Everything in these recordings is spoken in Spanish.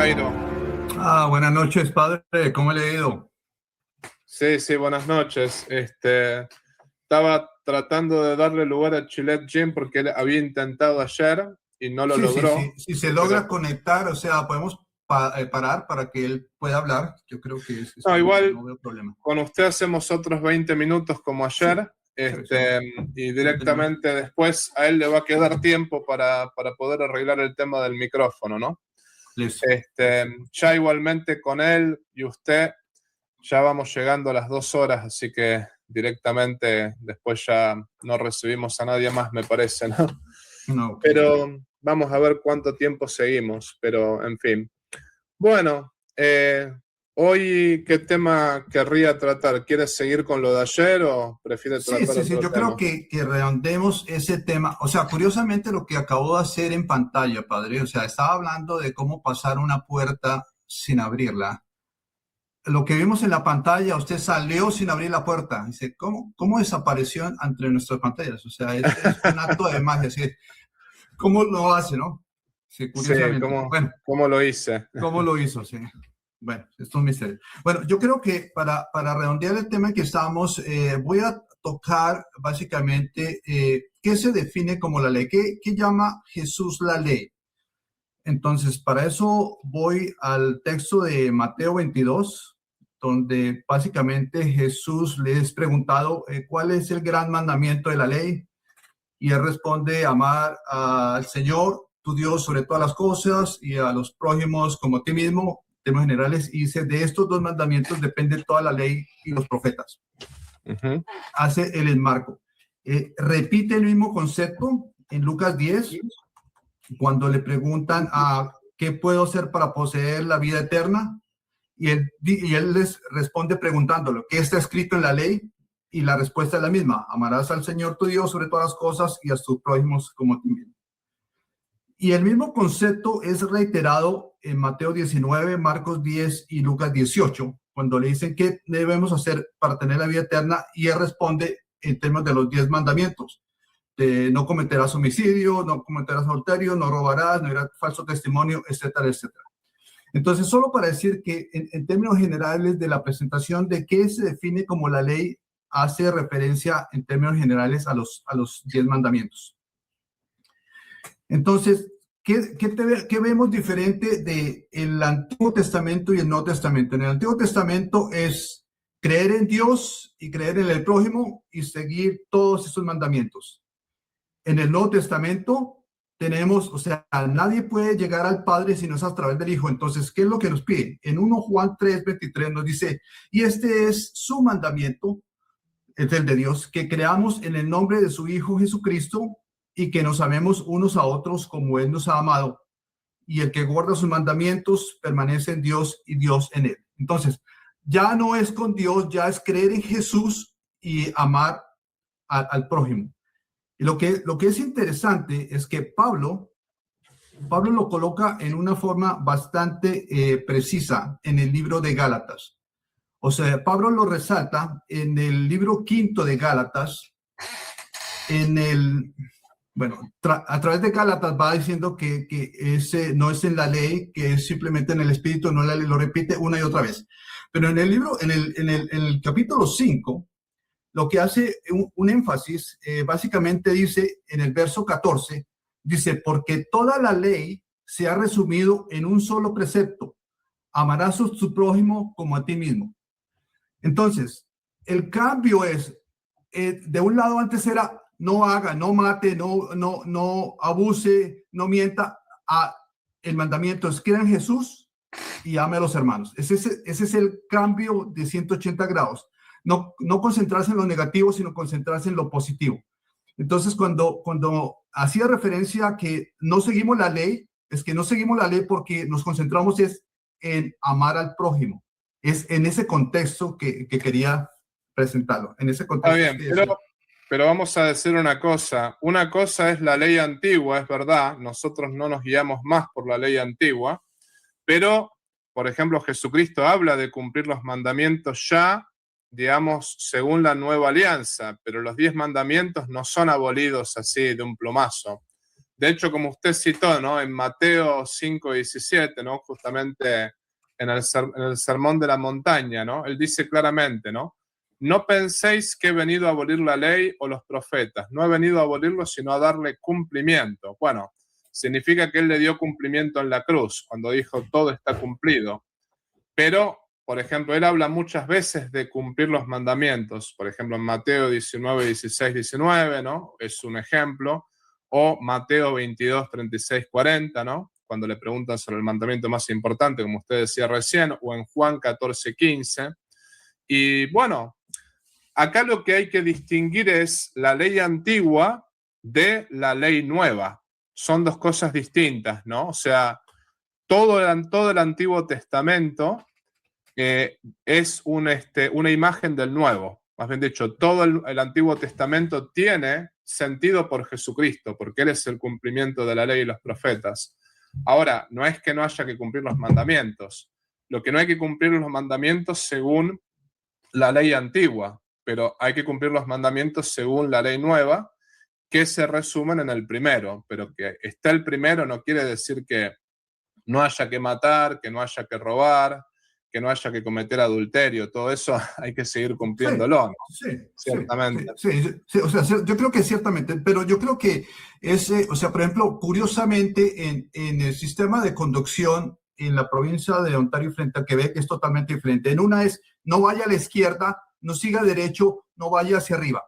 Jairo? Buenas noches, padre. ¿Cómo le ha ido? Sí, buenas noches. Estaba tratando de darle lugar a Chilet Jim porque él había intentado ayer y no lo logró. Si se logra conectar, o sea, podemos parar para que él pueda hablar. Yo creo que No, igual no veo problema. con usted hacemos otros 20 minutos como ayer. Y directamente después a él le va a quedar tiempo para poder arreglar el tema del micrófono, ¿no? Listo. Ya igualmente con él y usted ya vamos llegando a las 2 horas, así que directamente después ya no recibimos a nadie más, me parece, ¿no? No, okay. Pero vamos a ver cuánto tiempo seguimos, pero en fin. Bueno, hoy, ¿qué tema querría tratar? ¿Quieres seguir con lo de ayer o prefiere tratar otro tema? Yo creo que redondeemos ese tema. O sea, curiosamente lo que acabo de hacer en pantalla, padre, o sea, estaba hablando de cómo pasar una puerta sin abrirla. Lo que vimos en la pantalla, usted salió sin abrir la puerta. Dice, ¿cómo desapareció entre nuestras pantallas? O sea, es un acto de magia. Así, ¿cómo lo hace, no? Sí, curiosamente. Sí, ¿cómo lo hice? ¿Cómo lo hizo? Sí. Bueno, esto es un misterio. Bueno, yo creo que para redondear el tema en que estamos, voy a tocar básicamente qué se define como la ley, qué llama Jesús la ley. Entonces, para eso voy al texto de Mateo 22, donde básicamente Jesús le es preguntado cuál es el gran mandamiento de la ley, y él responde: amar al Señor, tu Dios, sobre todas las cosas, y a los prójimos como a ti mismo, temas generales, y dice, de estos dos mandamientos depende toda la ley y los profetas. Hace el enmarco. Repite el mismo concepto en Lucas 10, cuando le preguntan a qué puedo hacer para poseer la vida eterna, y él les responde preguntándolo, ¿qué está escrito en la ley? Y la respuesta es la misma: amarás al Señor tu Dios sobre todas las cosas y a tus prójimos como a ti mismo. Y el mismo concepto es reiterado en Mateo 19, Marcos 10 y Lucas 18, cuando le dicen qué debemos hacer para tener la vida eterna, y él responde en términos de los 10 mandamientos. No cometerás homicidio, no cometerás adulterio, no robarás, no dirás falso testimonio, etcétera, etcétera. Entonces, solo para decir que en términos generales de la presentación de qué se define como la ley, hace referencia en términos generales a los 10 mandamientos. Entonces, ¿qué vemos diferente del Antiguo Testamento y el Nuevo Testamento? En el Antiguo Testamento es creer en Dios y creer en el prójimo y seguir todos esos mandamientos. En el Nuevo Testamento tenemos, o sea, nadie puede llegar al Padre si no es a través del Hijo. Entonces, ¿qué es lo que nos pide? En 1 Juan 3:23 nos dice, y este es su mandamiento, es el de Dios, que creamos en el nombre de su Hijo Jesucristo y que nos amemos unos a otros como Él nos ha amado. Y el que guarda sus mandamientos permanece en Dios y Dios en él. Entonces, ya no es con Dios, ya es creer en Jesús y amar al prójimo. Y lo que es interesante es que Pablo lo coloca en una forma bastante precisa en el libro de Gálatas. O sea, Pablo lo resalta en el libro 5 de Gálatas, a través de Gálatas va diciendo que ese no es en la ley, que es simplemente en el Espíritu, no la ley, lo repite una y otra vez. Pero en el libro, en el capítulo 5, lo que hace un énfasis, básicamente dice en el verso 14, dice, porque toda la ley se ha resumido en un solo precepto: amarás a tu prójimo como a ti mismo. Entonces, el cambio es, de un lado antes era no haga, no mate, no abuse, no mienta. El mandamiento es creer en Jesús y ame a los hermanos. Ese es el cambio de 180 grados. No concentrarse en lo negativo, sino concentrarse en lo positivo. Entonces, cuando hacía referencia a que no seguimos la ley, es que no seguimos la ley porque nos concentramos en amar al prójimo. Es en ese contexto que quería presentarlo. En ese contexto. Está bien, pero vamos a decir una cosa. Una cosa es la ley antigua, es verdad. Nosotros no nos guiamos más por la ley antigua. Pero, por ejemplo, Jesucristo habla de cumplir los mandamientos ya, digamos, según la nueva alianza. Pero los 10 mandamientos no son abolidos así de un plumazo. de hecho, como usted citó, ¿no? En Mateo 5:17, ¿no? Justamente en el Sermón de la Montaña, ¿no? Él dice claramente, ¿no? No penséis que he venido a abolir la ley o los profetas. No he venido a abolirlos, sino a darle cumplimiento. Bueno, significa que él le dio cumplimiento en la cruz, cuando dijo todo está cumplido. Pero, por ejemplo, él habla muchas veces de cumplir los mandamientos. Por ejemplo, en Mateo 19, 16, 19, ¿no? Es un ejemplo. O Mateo 22, 36, 40, ¿no? Cuando le preguntan sobre el mandamiento más importante, como usted decía recién, o en Juan 14, 15. Y bueno, acá lo que hay que distinguir es la ley antigua de la ley nueva. Son dos cosas distintas, ¿no? O sea, todo el Antiguo Testamento es una imagen del Nuevo. Más bien dicho, todo el Antiguo Testamento tiene sentido por Jesucristo, porque Él es el cumplimiento de la ley y los profetas. Ahora, no es que no haya que cumplir los mandamientos. Lo que no hay que cumplir los mandamientos según la ley antigua, pero hay que cumplir los mandamientos según la ley nueva, que se resumen en el primero. Pero que está el primero no quiere decir que no haya que matar, que no haya que robar, que no haya que cometer adulterio. Todo eso hay que seguir cumpliéndolo, ¿no? Sí, Ciertamente. sí, o sea, yo creo que ciertamente, pero yo creo que o sea, por ejemplo, curiosamente, en el sistema de conducción en la provincia de Ontario frente al Quebec es totalmente diferente. En una es, no vaya a la izquierda, no siga derecho, no vaya hacia arriba.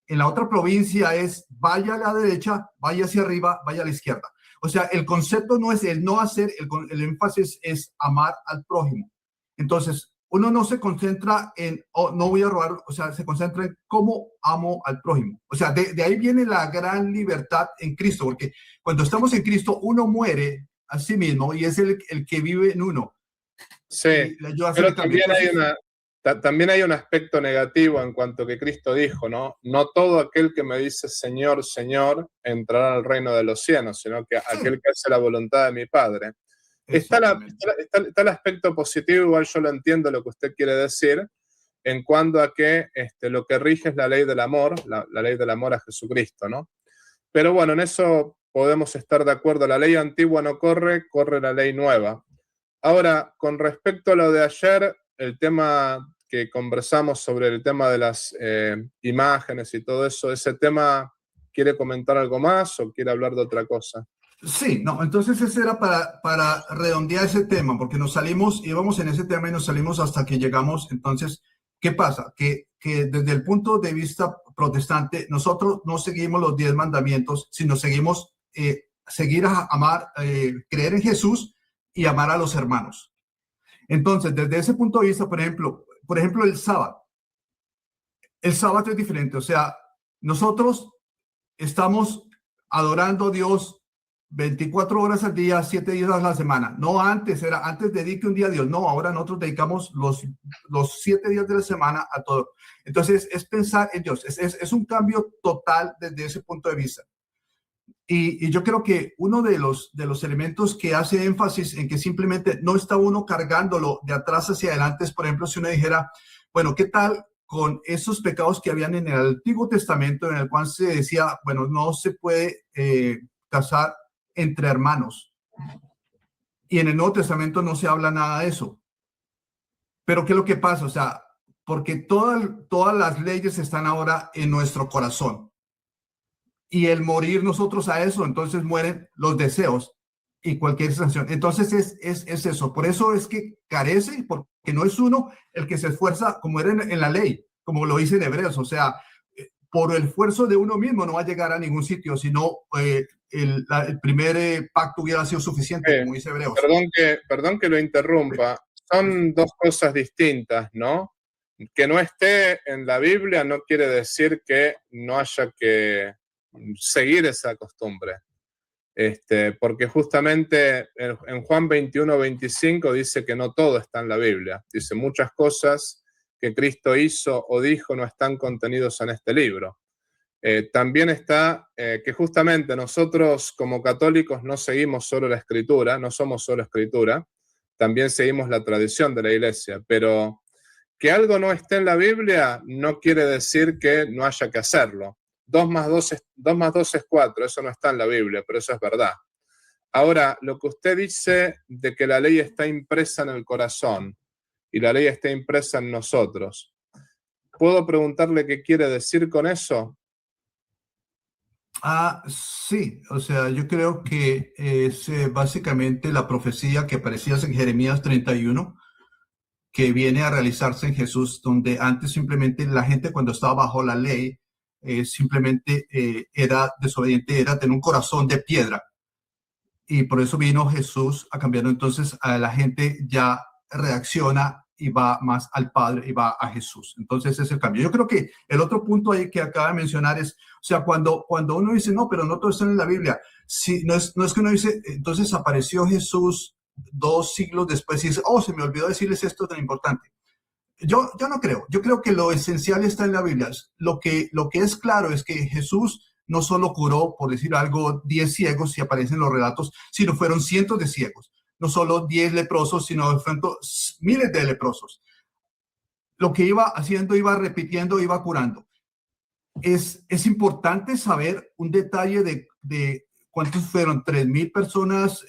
En la otra provincia es, vaya a la derecha, vaya hacia arriba, vaya a la izquierda. O sea, el concepto no es el no hacer, el énfasis es amar al prójimo. Entonces, uno no se concentra en, oh, no voy a robar, o sea, se concentra en cómo amo al prójimo. O sea, de ahí viene la gran libertad en Cristo, porque cuando estamos en Cristo, uno muere a sí mismo y es el que vive en uno. Sí, pero también hay un aspecto negativo en cuanto que Cristo dijo, ¿no? No todo aquel que me dice Señor, Señor, entrará al reino de los cielos, sino que aquel que hace la voluntad de mi Padre. Está el aspecto positivo, igual yo lo entiendo lo que usted quiere decir, en cuanto a que lo que rige es la ley del amor, la ley del amor a Jesucristo, ¿no? Pero bueno, en eso podemos estar de acuerdo. La ley antigua no corre, corre la ley nueva. Ahora, con respecto a lo de ayer, el tema que conversamos sobre el tema de las imágenes y todo eso, ¿ese tema quiere comentar algo más o quiere hablar de otra cosa? Sí, no, entonces ese era para redondear ese tema, porque nos salimos, íbamos en ese tema y nos salimos hasta que llegamos. Entonces, ¿qué pasa? Que desde el punto de vista protestante, nosotros no seguimos los 10 mandamientos, sino seguimos seguir a amar, creer en Jesús y amar a los hermanos. Entonces, desde ese punto de vista, por ejemplo, el sábado. El sábado es diferente, o sea, nosotros estamos adorando a Dios 24 horas al día, 7 días a la semana. No antes, era antes dedique un día a Dios. No, ahora nosotros dedicamos los 7 días de la semana a todo. Entonces, es pensar en Dios. Es un cambio total desde ese punto de vista. Y yo creo que uno de los elementos que hace énfasis en que simplemente no está uno cargándolo de atrás hacia adelante es, por ejemplo, si uno dijera, bueno, ¿qué tal con esos pecados que habían en el Antiguo Testamento en el cual se decía, bueno, no se puede casar entre hermanos? Y en el Nuevo Testamento no se habla nada de eso. Pero ¿qué es lo que pasa? O sea, porque todas las leyes están ahora en nuestro corazón. Y el morir nosotros a eso, entonces mueren los deseos y cualquier sensación. Entonces es eso. Por eso es que carece, porque no es uno el que se esfuerza como era en la ley, como lo dice en Hebreos. O sea, por el esfuerzo de uno mismo no va a llegar a ningún sitio, sino el primer pacto hubiera sido suficiente, como dice Hebreos. Perdón que lo interrumpa. Son dos cosas distintas, ¿no? Que no esté en la Biblia no quiere decir que no haya que seguir esa costumbre. Porque justamente en Juan 21, 25 dice que no todo está en la Biblia. Dice muchas cosas que Cristo hizo o dijo no están contenidos en este libro. También está que justamente nosotros como católicos no seguimos solo la Escritura, no somos solo Escritura, también seguimos la tradición de la Iglesia, pero que algo no esté en la Biblia no quiere decir que no haya que hacerlo. 2 más 2 es 4, eso no está en la Biblia, pero eso es verdad. Ahora, lo que usted dice de que la ley está impresa en el corazón y la ley está impresa en nosotros, ¿puedo preguntarle qué quiere decir con eso? Sí, o sea, yo creo que es básicamente la profecía que aparecía en Jeremías 31, que viene a realizarse en Jesús, donde antes simplemente la gente cuando estaba bajo la ley simplemente era desobediente, era tener un corazón de piedra. Y por eso vino Jesús a cambiarlo. Entonces a la gente ya reacciona y va más al Padre y va a Jesús. Entonces ese es el cambio. Yo creo que el otro punto ahí que acaba de mencionar es, o sea, cuando uno dice, no, pero no todo está en la Biblia. Si, no es que uno dice, entonces apareció Jesús 2 siglos después y dice, oh, se me olvidó decirles esto tan importante. Yo no creo. Yo creo que lo esencial está en la Biblia. Lo que es claro es que Jesús no solo curó, por decir algo, 10 ciegos, si aparecen los relatos, sino fueron cientos de ciegos. No solo 10 leprosos, sino miles de leprosos. Lo que iba haciendo, iba repitiendo, iba curando. Es importante saber un detalle de cuántos fueron, 3,000 personas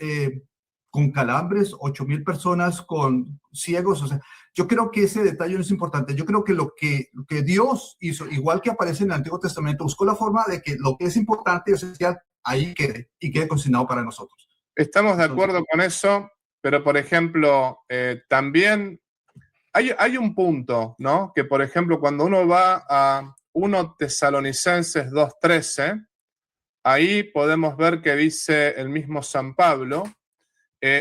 con calambres, 8,000 personas con ciegos. O sea, yo creo que ese detalle no es importante. Yo creo que lo que Dios hizo, igual que aparece en el Antiguo Testamento, buscó la forma de que lo que es importante y esencial ahí quede y quede consignado para nosotros. Estamos de acuerdo con eso, pero por ejemplo, también hay un punto, ¿no? Que por ejemplo, cuando uno va a 1 Tesalonicenses 2:13, ahí podemos ver que dice el mismo San Pablo,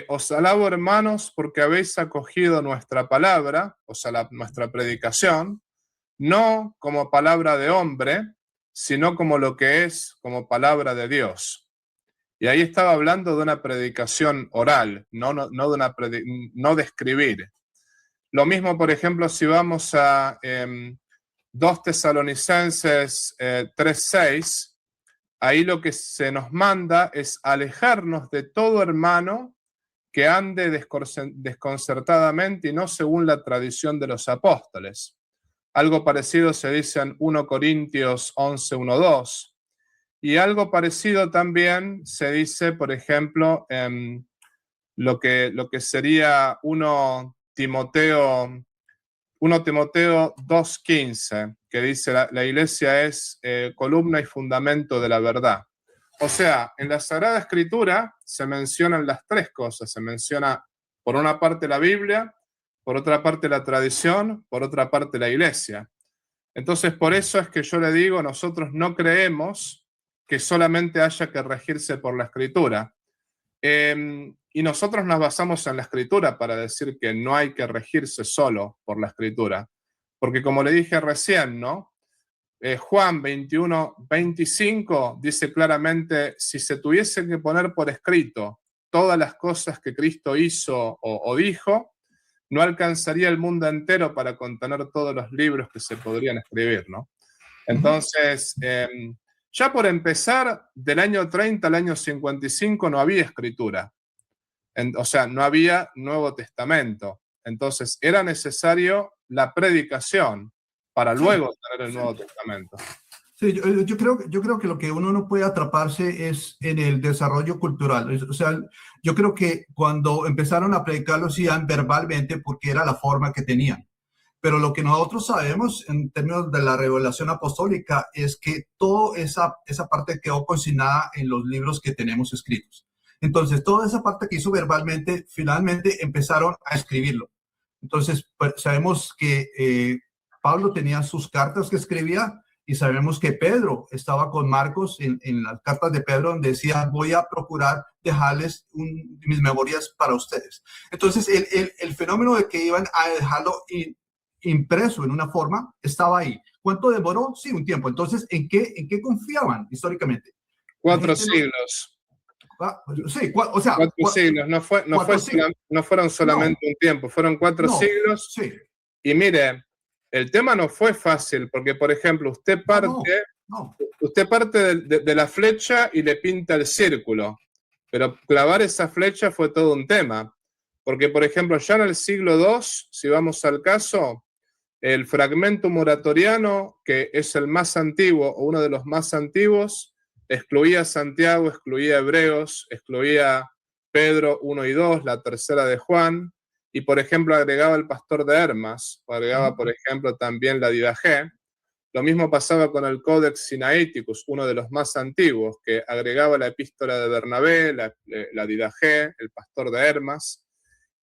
os alabo, hermanos, porque habéis acogido nuestra palabra, o sea, nuestra predicación, no como palabra de hombre, sino como lo que es, como palabra de Dios. Y ahí estaba hablando de una predicación oral, no de escribir. Lo mismo, por ejemplo, si vamos a 2 Tesalonicenses 3:6, ahí lo que se nos manda es alejarnos de todo hermano que ande desconcertadamente y no según la tradición de los apóstoles. Algo parecido se dice en 1 Corintios 11:1-2. Y algo parecido también se dice, por ejemplo, en lo que sería 1 Timoteo 2:15, que dice la iglesia es columna y fundamento de la verdad. O sea, en la Sagrada Escritura se mencionan las tres cosas. Se menciona por una parte la Biblia, por otra parte la tradición, por otra parte la iglesia. Entonces, por eso es que yo le digo, nosotros no creemos que solamente haya que regirse por la Escritura. Y nosotros nos basamos en la Escritura para decir que no hay que regirse solo por la Escritura. Porque como le dije recién, ¿no? Juan 21:25 dice claramente, si se tuviese que poner por escrito todas las cosas que Cristo hizo o dijo, no alcanzaría el mundo entero para contener todos los libros que se podrían escribir, ¿no? Entonces, ya por empezar, del año 30 al año 55 no había escritura. O sea, no había Nuevo Testamento. Entonces, era necesario la predicación para luego tener el Nuevo Testamento. Sí, yo creo que lo que uno no puede atraparse es en el desarrollo cultural. O sea, yo creo que cuando empezaron a predicar lo hacían verbalmente porque era la forma que tenían. Pero lo que nosotros sabemos en términos de la revelación apostólica es que toda esa parte quedó consignada en los libros que tenemos escritos. Entonces, toda esa parte que hizo verbalmente, finalmente empezaron a escribirlo. Entonces, pues, sabemos que Pablo tenía sus cartas que escribía y sabemos que Pedro estaba con Marcos en las cartas de Pedro donde decía, voy a procurar dejarles mis memorias para ustedes. Entonces, el fenómeno de que iban a dejarlo impreso en una forma estaba ahí. ¿Cuánto demoró? Sí, un tiempo. Entonces, ¿en qué confiaban históricamente? 4 siglos. Sí, o sea, 4 siglos, no fueron solamente un tiempo, fueron 4 siglos. Sí. Y mire, el tema no fue fácil, porque por ejemplo, usted parte de la flecha y le pinta el círculo, pero clavar esa flecha fue todo un tema, porque por ejemplo, ya en el siglo II, si vamos al caso, El fragmento muratoriano, que es el más antiguo o uno de los más antiguos, excluía a Santiago, excluía a Hebreos, excluía Pedro 1 y 2, la tercera de Juan, y por ejemplo agregaba el pastor de Hermas, o agregaba por ejemplo también la Didaché. Lo mismo pasaba con el Codex Sinaiticus, uno de los más antiguos, que agregaba la epístola de Bernabé, la Didaché, el pastor de Hermas.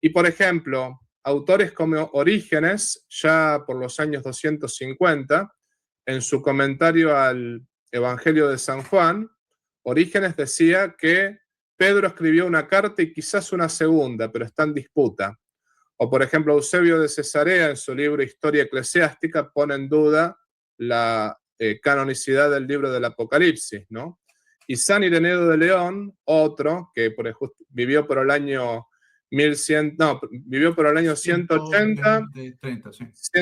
Y por ejemplo, autores como Orígenes, ya por los años 250, en su comentario al Evangelio de San Juan, Orígenes decía que Pedro escribió una carta y quizás una segunda, pero está en disputa. O por ejemplo, Eusebio de Cesarea, en su libro Historia Eclesiástica, pone en duda la canonicidad del libro del Apocalipsis, ¿no? Y San Ireneo de León, otro, que vivió por el año 1100, no, vivió por el año 180,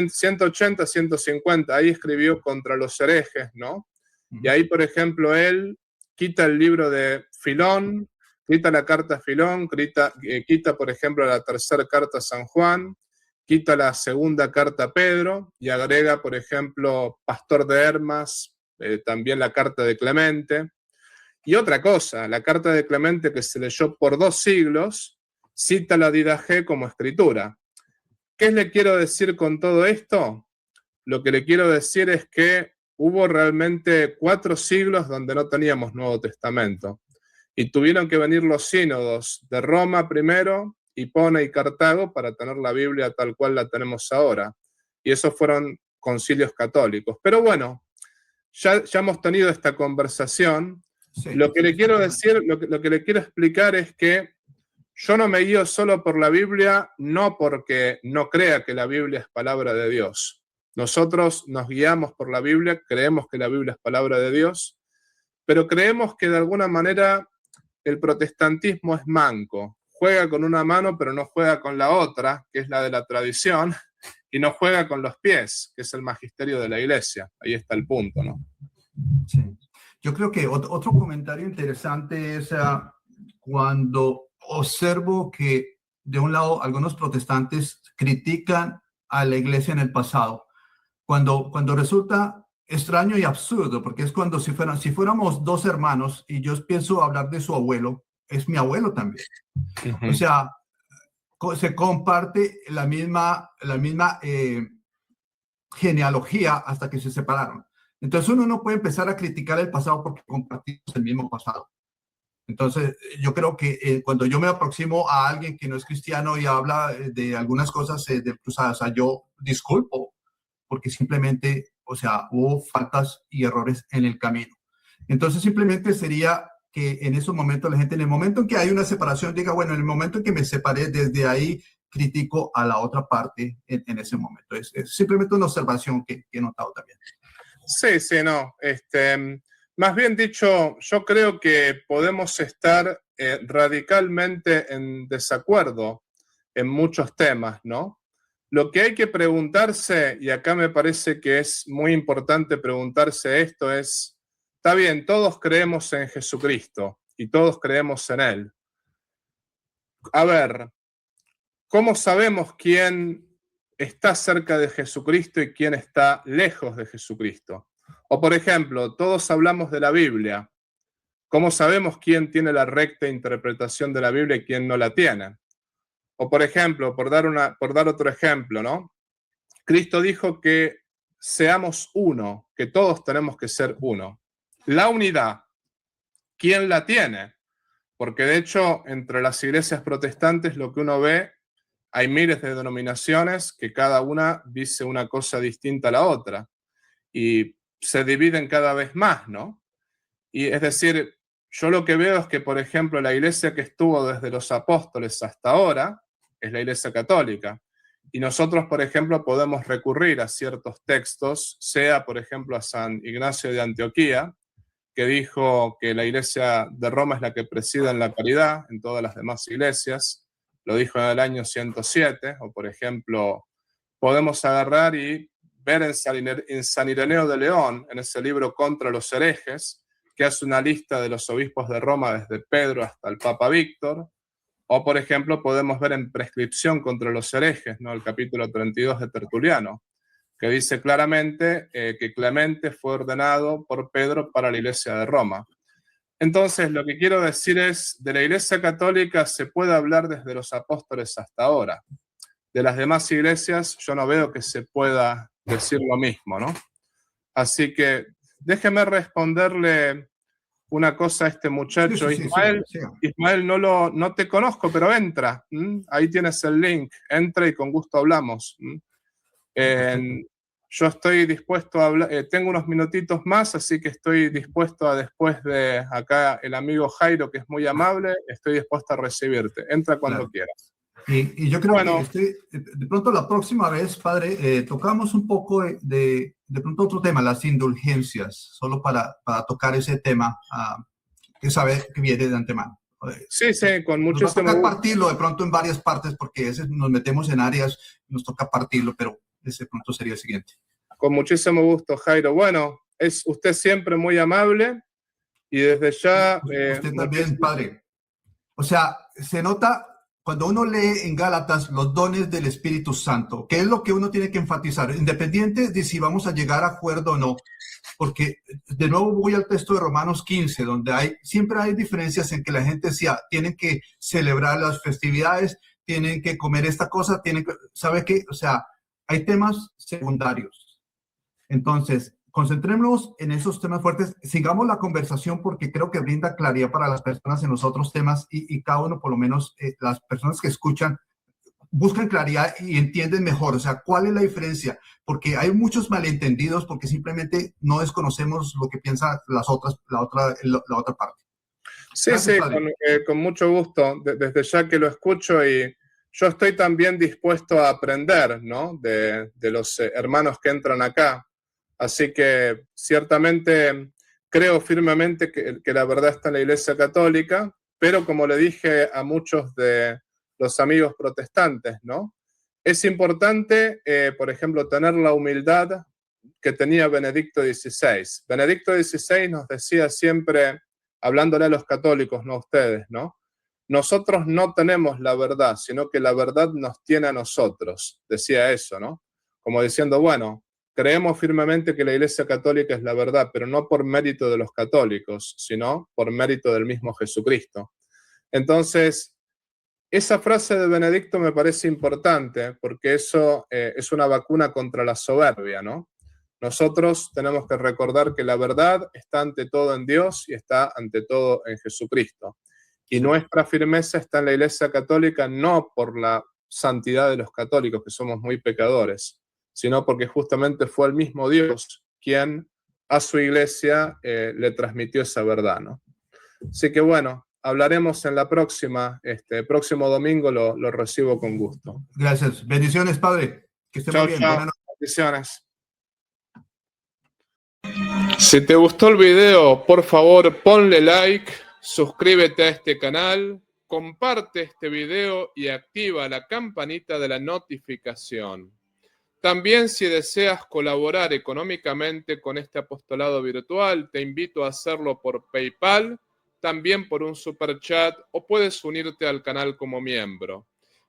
180, 150, ahí escribió contra los herejes, ¿no? Y ahí, por ejemplo, él quita el libro de Filón, quita la carta a Filón, quita, por ejemplo, la tercera carta a San Juan, quita la segunda carta a Pedro y agrega, por ejemplo, Pastor de Hermas, también la carta de Clemente. Y otra cosa, la carta de Clemente, que se leyó por 2 siglos, cita la Didaché como escritura. ¿Qué le quiero decir con todo esto? Lo que le quiero decir es que hubo realmente 4 siglos donde no teníamos Nuevo Testamento. Y tuvieron que venir los sínodos de Roma primero, Hipona y Cartago, para tener la Biblia tal cual la tenemos ahora. Y esos fueron concilios católicos. Pero bueno, ya hemos tenido esta conversación. Sí, lo que le quiero decir, lo que le quiero explicar es que yo no me guío solo por la Biblia, no porque no crea que la Biblia es palabra de Dios. Nosotros nos guiamos por la Biblia, creemos que la Biblia es palabra de Dios, pero creemos que de alguna manera el protestantismo es manco. Juega con una mano, pero no juega con la otra, que es la de la tradición, y no juega con los pies, que es el magisterio de la Iglesia. Ahí está el punto, ¿no? Sí. Yo creo que otro comentario interesante es cuando observo que, de un lado, algunos protestantes critican a la Iglesia en el pasado, cuando resulta extraño y absurdo, porque es cuando si fuéramos 2 hermanos y yo pienso hablar de su abuelo, es mi abuelo también. O sea, se comparte la misma genealogía hasta que se separaron. Entonces uno no puede empezar a criticar el pasado porque compartimos el mismo pasado. Entonces yo creo que cuando yo me aproximo a alguien que no es cristiano y habla de algunas cosas de cruzadas, o sea, yo disculpo porque simplemente, o sea, hubo faltas y errores en el camino. Entonces simplemente sería que en esos momentos la gente, en el momento en que hay una separación, diga, bueno, en el momento en que me separé, desde ahí critico a la otra parte en ese momento. Es simplemente una observación que he notado también. Sí, sí, no. Más bien dicho, yo creo que podemos estar radicalmente en desacuerdo en muchos temas, ¿no? Lo que hay que preguntarse, y acá me parece que es muy importante preguntarse esto, es, está bien, todos creemos en Jesucristo y todos creemos en Él. A ver, ¿cómo sabemos quién está cerca de Jesucristo y quién está lejos de Jesucristo? O por ejemplo, todos hablamos de la Biblia. ¿Cómo sabemos quién tiene la recta interpretación de la Biblia y quién no la tiene? O por ejemplo, por dar otro ejemplo, ¿no? Cristo dijo que seamos uno, que todos tenemos que ser uno. La unidad, ¿quién la tiene? Porque de hecho, entre las iglesias protestantes lo que uno ve, hay miles de denominaciones que cada una dice una cosa distinta a la otra y se dividen cada vez más, ¿no? Y es decir, yo lo que veo es que, por ejemplo, la iglesia que estuvo desde los apóstoles hasta ahora es la iglesia católica. Y nosotros, por ejemplo, podemos recurrir a ciertos textos, sea, por ejemplo, a San Ignacio de Antioquía, que dijo que la iglesia de Roma es la que preside en la caridad en todas las demás iglesias, lo dijo en el año 107, o por ejemplo, podemos agarrar y ver en San Ireneo de León, en ese libro Contra los herejes, que hace una lista de los obispos de Roma desde Pedro hasta el Papa Víctor, o por ejemplo podemos ver en Prescripción contra los herejes, ¿no? El capítulo 32 de Tertuliano. que dice claramente que Clemente fue ordenado por Pedro para la Iglesia de Roma. Entonces, lo que quiero decir es, de la Iglesia Católica se puede hablar desde los apóstoles hasta ahora. De las demás iglesias yo no veo que se pueda decir lo mismo, ¿no? Así que déjeme responderle una cosa a este muchacho. Sí, Ismael, sí. Ismael, no te conozco, pero entra. Ahí tienes el link. Entra y con gusto hablamos. Yo estoy dispuesto a hablar, tengo unos minutitos más, así que estoy dispuesto a, después de acá el amigo Jairo, que es muy amable, estoy dispuesto a recibirte. Entra cuando quieras. Y yo creo que de pronto la próxima vez, padre, tocamos un poco de pronto otro tema, las indulgencias, solo para tocar ese tema que sabe que viene de antemano. Sí, con muchísimo gusto. Nos va a tocar partirlo de pronto en varias partes, porque nos metemos en áreas, nos toca partirlo, pero ese pronto sería el siguiente. Con muchísimo gusto, Jairo. Bueno, es usted siempre muy amable y desde ya... usted también, padre. O sea, se nota cuando uno lee en Gálatas los dones del Espíritu Santo, que es lo que uno tiene que enfatizar, independiente de si vamos a llegar a acuerdo o no, porque de nuevo voy al texto de Romanos 15, donde siempre hay diferencias en que la gente decía, tienen que celebrar las festividades, tienen que comer esta cosa, ¿sabe qué? O sea, hay temas secundarios. Entonces, concentrémonos en esos temas fuertes, sigamos la conversación porque creo que brinda claridad para las personas en los otros temas y cada uno, por lo menos las personas que escuchan, buscan claridad y entienden mejor, o sea, ¿cuál es la diferencia? Porque hay muchos malentendidos porque simplemente no desconocemos lo que piensa la otra parte. Sí, gracias, con mucho gusto, desde ya que lo escucho y yo estoy también dispuesto a aprender, ¿no? De los hermanos que entran acá. Así que ciertamente creo firmemente que la verdad está en la Iglesia Católica, pero como le dije a muchos de los amigos protestantes, ¿no? Es importante, por ejemplo, tener la humildad que tenía Benedicto XVI. Benedicto XVI nos decía siempre, hablándole a los católicos, no a ustedes, ¿no? Nosotros no tenemos la verdad, sino que la verdad nos tiene a nosotros. Decía eso, ¿no? Como diciendo, bueno, creemos firmemente que la Iglesia Católica es la verdad, pero no por mérito de los católicos, sino por mérito del mismo Jesucristo. Entonces, esa frase de Benedicto me parece importante porque eso es una vacuna contra la soberbia, ¿no? Nosotros tenemos que recordar que la verdad está ante todo en Dios y está ante todo en Jesucristo. Y nuestra firmeza está en la Iglesia Católica no por la santidad de los católicos, que somos muy pecadores, sino porque justamente fue el mismo Dios quien a su iglesia le transmitió esa verdad, ¿no? Así que bueno, hablaremos en la próxima, próximo domingo lo recibo con gusto. Gracias. Bendiciones, padre. Que esté muy bien. Chao. Bendiciones. Si te gustó el video, por favor, ponle like, suscríbete a este canal, comparte este video y activa la campanita de la notificación. También, si deseas colaborar económicamente con este apostolado virtual, te invito a hacerlo por PayPal, también por un superchat o puedes unirte al canal como miembro.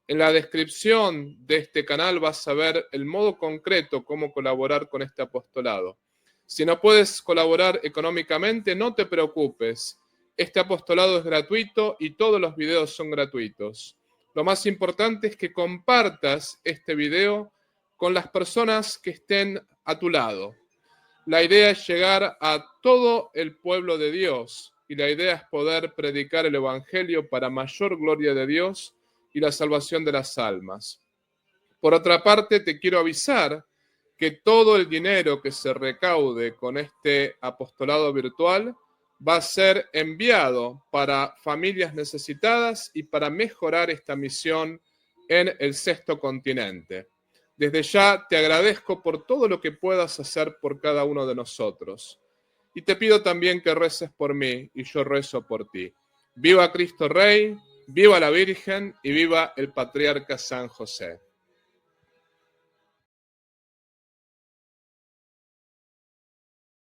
En la descripción de este canal vas a ver el modo concreto cómo colaborar con este apostolado. Si no puedes colaborar económicamente, no te preocupes. Este apostolado es gratuito y todos los videos son gratuitos. Lo más importante es que compartas este video con las personas que estén a tu lado. La idea es llegar a todo el pueblo de Dios y la idea es poder predicar el Evangelio para mayor gloria de Dios y la salvación de las almas. Por otra parte, te quiero avisar que todo el dinero que se recaude con este apostolado virtual va a ser enviado para familias necesitadas y para mejorar esta misión en el sexto continente. Desde ya te agradezco por todo lo que puedas hacer por cada uno de nosotros. Y te pido también que reces por mí y yo rezo por ti. Viva Cristo Rey, viva la Virgen y viva el Patriarca San José.